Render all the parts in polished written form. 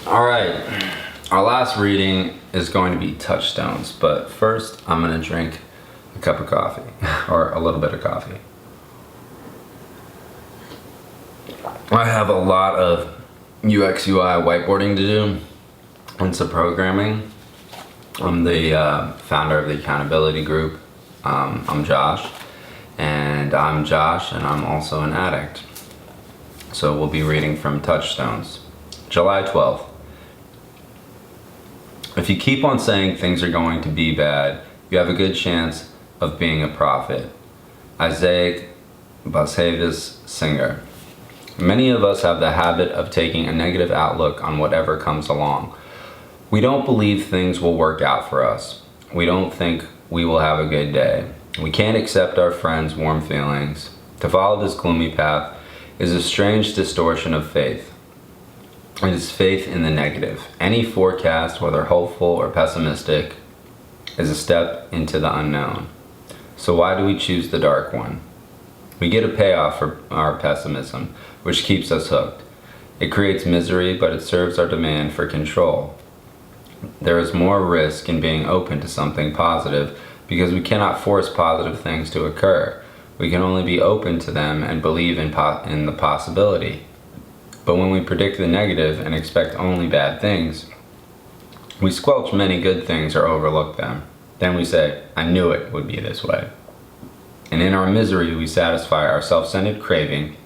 All right, our last reading is going to be Touchstones, but first I'm going to drink a cup of coffee, or a little bit of coffee. I have a lot of UX UI whiteboarding to do and some programming. I'm the founder of the accountability group. I'm Josh, and I'm also an addict. So we'll be reading from Touchstones, July 12th. If you keep on saying things are going to be bad, you have a good chance of being a prophet. Isaac Bashevis Singer. Many of us have the habit of taking a negative outlook on whatever comes along. We don't believe things will work out for us. We don't think we will have a good day. We can't accept our friends' warm feelings. To follow this gloomy path is a strange distortion of faith. It is faith in the negative. Any forecast, whether hopeful or pessimistic, is a step into the unknown. So why do we choose the dark one? We get a payoff for our pessimism, which keeps us hooked. It creates misery, but it serves our demand for control. There is more risk in being open to something positive because we cannot force positive things to occur. We can only be open to them and believe in the possibility. But when we predict the negative and expect only bad things, we squelch many good things or overlook them. Then we say, I knew it would be this way. And in our misery, we satisfy our self-centered craving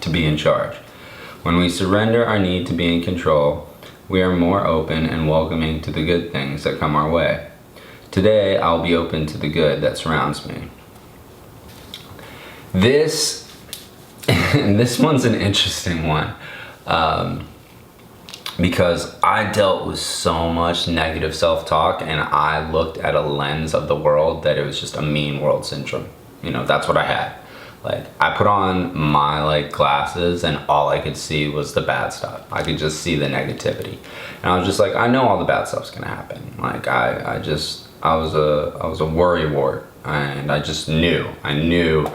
to be in charge. When we surrender our need to be in control, we are more open and welcoming to the good things that come our way. Today, I'll be open to the good that surrounds me. This one's an interesting one because I dealt with so much negative self-talk, and I looked at a lens of the world that it was just a mean world syndrome. You know, that's what I had. Like, I put on my glasses and all I could see was the bad stuff. I could just see the negativity. And I was just like, I know all the bad stuff's gonna happen. Like, I was a worrywart, and I just knew. I knew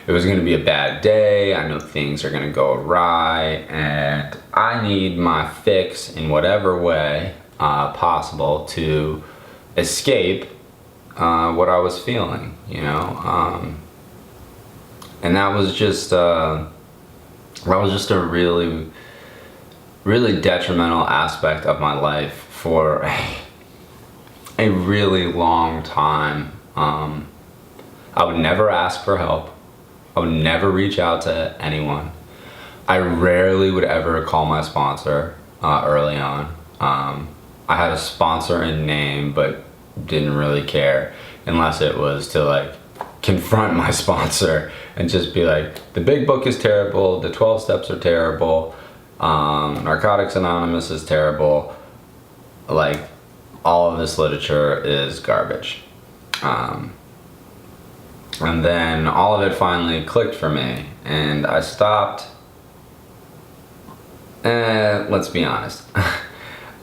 it was gonna be a bad day. I know things are gonna go awry, and I need my fix in whatever way possible to escape what I was feeling, you know? And that was just a really, really detrimental aspect of my life for a really long time. I would never ask for help. I would never reach out to anyone. I rarely would ever call my sponsor early on. I had a sponsor in name, but didn't really care unless it was to confront my sponsor and just be like, the big book is terrible, the 12 steps are terrible, Narcotics Anonymous is terrible, all of this literature is garbage. And then all of it finally clicked for me, and I stopped, let's be honest,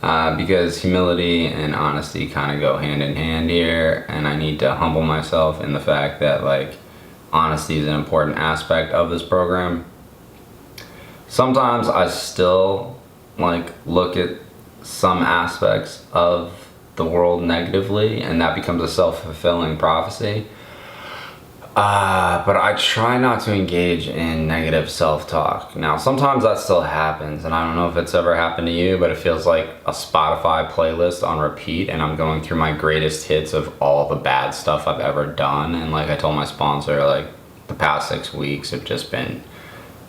because humility and honesty kind of go hand in hand here, and I need to humble myself in the fact that honesty is an important aspect of this program. Sometimes I still look at some aspects of the world negatively, and that becomes a self-fulfilling prophecy. But I try not to engage in negative self-talk. Now, sometimes that still happens, and I don't know if it's ever happened to you, but it feels like a Spotify playlist on repeat, and I'm going through my greatest hits of all the bad stuff I've ever done. And I told my sponsor, the past 6 weeks have just been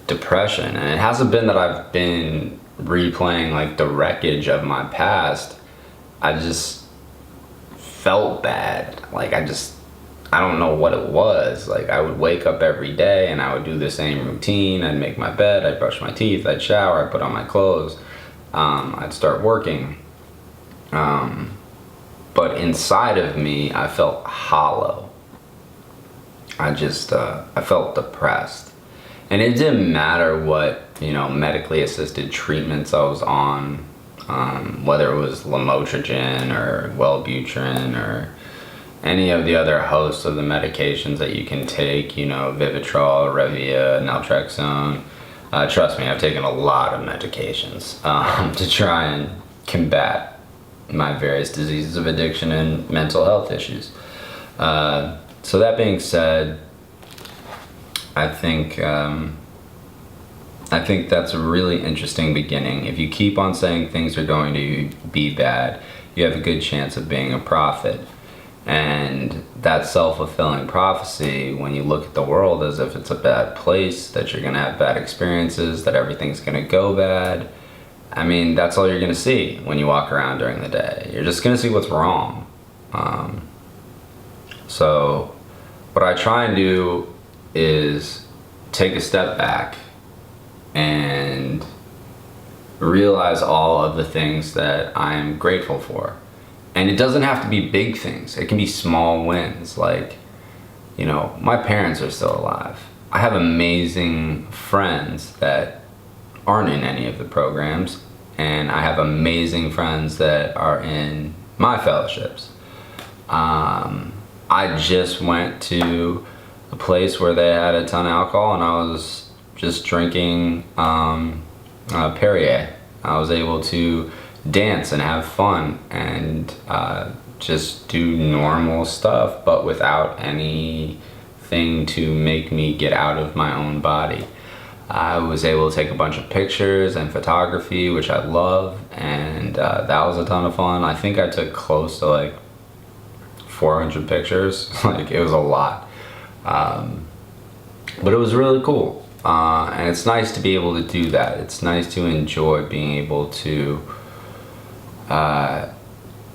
depression. And it hasn't been that I've been replaying the wreckage of my past. I just felt bad. I don't know what it was. I would wake up every day and I would do the same routine. I'd make my bed, I'd brush my teeth, I'd shower, I'd put on my clothes, I'd start working. But inside of me, I felt hollow. I felt depressed. And it didn't matter what, medically assisted treatments I was on, whether it was lamotrigine or Wellbutrin or any of the other hosts of the medications that you can take, Vivitrol, Revia, Naltrexone. Trust me, I've taken a lot of medications to try and combat my various diseases of addiction and mental health issues. So that being said, I think that's a really interesting beginning. If you keep on saying things are going to be bad, you have a good chance of being a prophet. And that self-fulfilling prophecy, when you look at the world as if it's a bad place, that you're going to have bad experiences, that everything's going to go bad, I mean, that's all you're going to see when you walk around during the day. You're just going to see what's wrong. So what I try and do is take a step back and realize all of the things that I'm grateful for. And it doesn't have to be big things. It can be small wins. Like, you know, my parents are still alive. I have amazing friends that aren't in any of the programs. And I have amazing friends that are in my fellowships. I just went to a place where they had a ton of alcohol, and I was just drinking Perrier. I was able to dance and have fun and just do normal stuff, but without anything to make me get out of my own body. I was able to take a bunch of pictures and photography, which I love, and that was a ton of fun. I think I took close to like 400 pictures. Like, it was a lot, but it was really cool, and it's nice to be able to do that. It's nice to enjoy being able to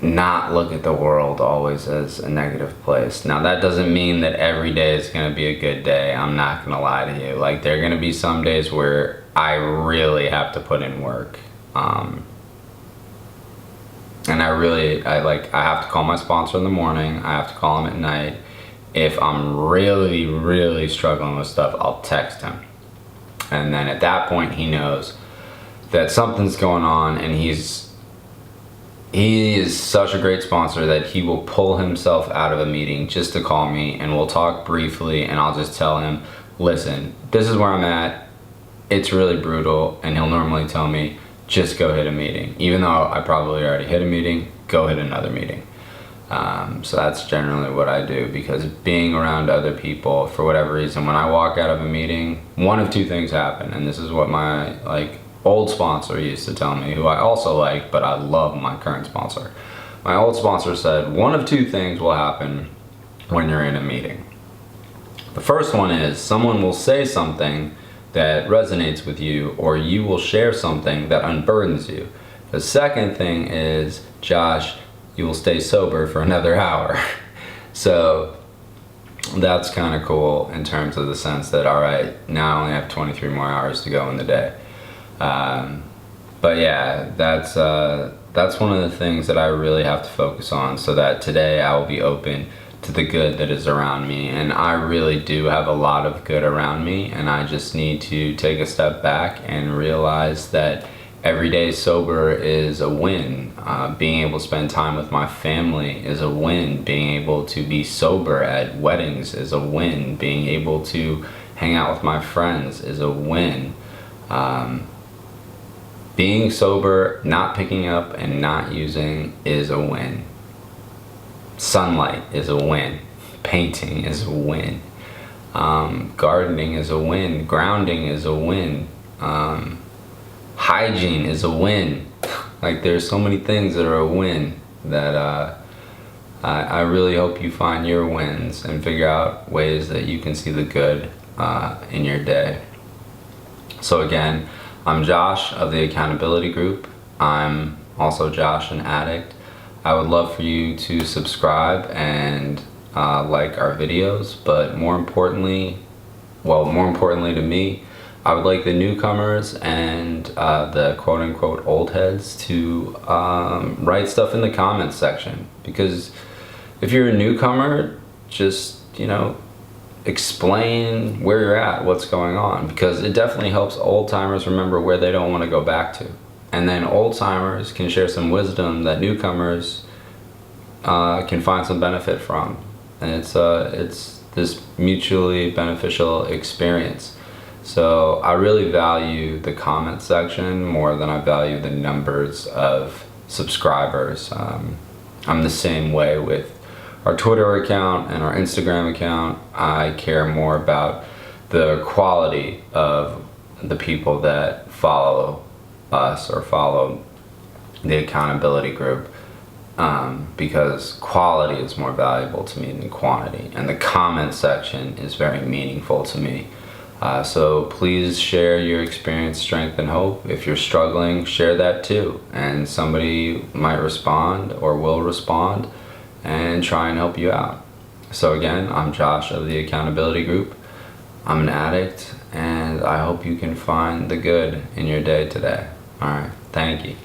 not look at the world always as a negative place. Now, that doesn't mean that every day is going to be a good day. I'm not going to lie to you. Like, there are going to be some days where I really have to put in work. And I have to call my sponsor in the morning. I have to call him at night. If I'm really, really struggling with stuff, I'll text him. And then at that point, he knows that something's going on, and he is such a great sponsor that he will pull himself out of a meeting just to call me, and we'll talk briefly, and I'll just tell him, listen, this is where I'm at. It's really brutal. And he'll normally tell me, just go hit a meeting. Even though I probably already hit a meeting, go hit another meeting. So that's generally what I do, because being around other people, for whatever reason, when I walk out of a meeting, one of two things happen. And this is what my old sponsor used to tell me, who I also like, but I love my current sponsor. My old sponsor said, one of two things will happen when you're in a meeting. The first one is someone will say something that resonates with you, or you will share something that unburdens you. The second thing is, Josh, you will stay sober for another hour. So that's kind of cool in terms of the sense that, all right, now I only have 23 more hours to go in the day. But yeah, that's one of the things that I really have to focus on, so that today I will be open to the good that is around me. And I really do have a lot of good around me, and I just need to take a step back and realize that every day sober is a win. Being able to spend time with my family is a win. Being able to be sober at weddings is a win. Being able to hang out with my friends is a win. Being sober, not picking up and not using is a win. Sunlight is a win. Painting is a win. Gardening is a win. Grounding is a win. Hygiene is a win. Like, there's so many things that are a win that I really hope you find your wins and figure out ways that you can see the good in your day. So again, I'm Josh of the Accountability Group. I'm also Josh, an addict. I would love for you to subscribe and like our videos, but more importantly to me, I would like the newcomers and the quote-unquote old heads to write stuff in the comments section. Because if you're a newcomer, just, explain where you're at, what's going on. Because it definitely helps old-timers remember where they don't want to go back to. And then old-timers can share some wisdom that newcomers can find some benefit from. And it's this mutually beneficial experience. So I really value the comment section more than I value the numbers of subscribers. I'm the same way with our Twitter account and our Instagram account. I care more about the quality of the people that follow us or follow the accountability group, because quality is more valuable to me than quantity, and the comment section is very meaningful to me. So please share your experience, strength, and hope. If you're struggling, share that too, and somebody might respond or will respond and try and help you out. So again, I'm Josh of the Accountability Group. I'm an addict, and I hope you can find the good in your day today. All right, thank you.